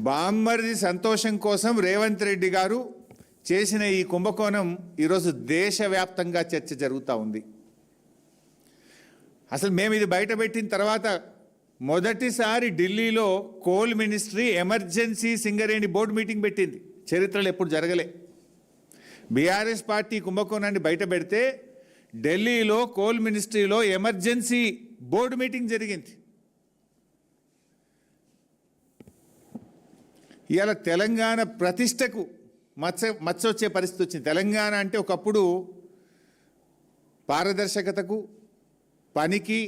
బామ్మర్ది సంతోషం కోసం రేవంత్ రెడ్డి గారు చేసిన ఈ కుంభకోణం ఈరోజు దేశవ్యాప్తంగా చర్చ జరుగుతూ ఉంది. అసలు మేము ఇది బయటపెట్టిన తర్వాత మొదటిసారి ఢిల్లీలో coal ministry emergency Singareni board meeting పెట్టింది. చరిత్రలో ఎప్పుడు జరగలే. బీఆర్ఎస్ పార్టీ కుంభకోణాన్ని బయట పెడితే ఢిల్లీలో కోల్ మినిస్ట్రీలో ఎమర్జెన్సీ బోర్డు మీటింగ్ జరిగింది. ఇవాళ తెలంగాణ ప్రతిష్టకు మచ్చ వచ్చే పరిస్థితి వచ్చింది. తెలంగాణ అంటే ఒకప్పుడు పారదర్శకతకు, పనికి,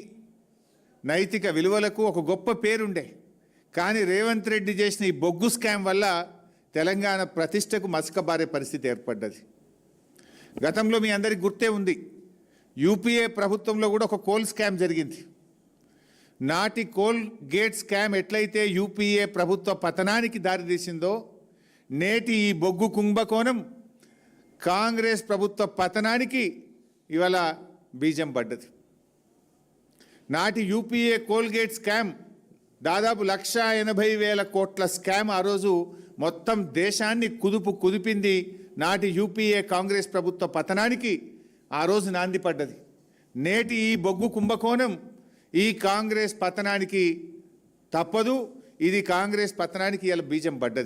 నైతిక విలువలకు ఒక గొప్ప పేరుండే. కానీ రేవంత్ రెడ్డి చేసిన ఈ బొగ్గు స్కామ్ వల్ల తెలంగాణ ప్రతిష్టకు మసకబారే పరిస్థితి ఏర్పడ్డది. గతంలో మీ అందరికీ గుర్తే ఉంది, యూపీఏ ప్రభుత్వంలో కూడా ఒక కోల్ స్కామ్ జరిగింది. నాటి కోల్ గేట్ స్కామ్ ఎట్లయితే యూపీఏ ప్రభుత్వ పతనానికి దారితీసిందో, నేటి ఈ బొగ్గు కుంభకోణం కాంగ్రెస్ ప్రభుత్వ పతనానికి ఇవాళ బీజం పడ్డది. నాటి యూపీఏ కోల్గేట్ స్కామ్ దాదాపు 1,80,000 కోట్ల స్కామ్ ఆ రోజు మొత్తం దేశాన్ని కుదిపింది. నాటి యూపీఏ కాంగ్రెస్ ప్రభుత్వ పతనానికి ఆ రోజు నాంది పడ్డది. నేటి ఈ బొగ్గు కుంభకోణం ఈ కాంగ్రెస్ పతనానికి తప్పదు. ఇది కాంగ్రెస్ పతనానికి ఇలా బీజం పడ్డది.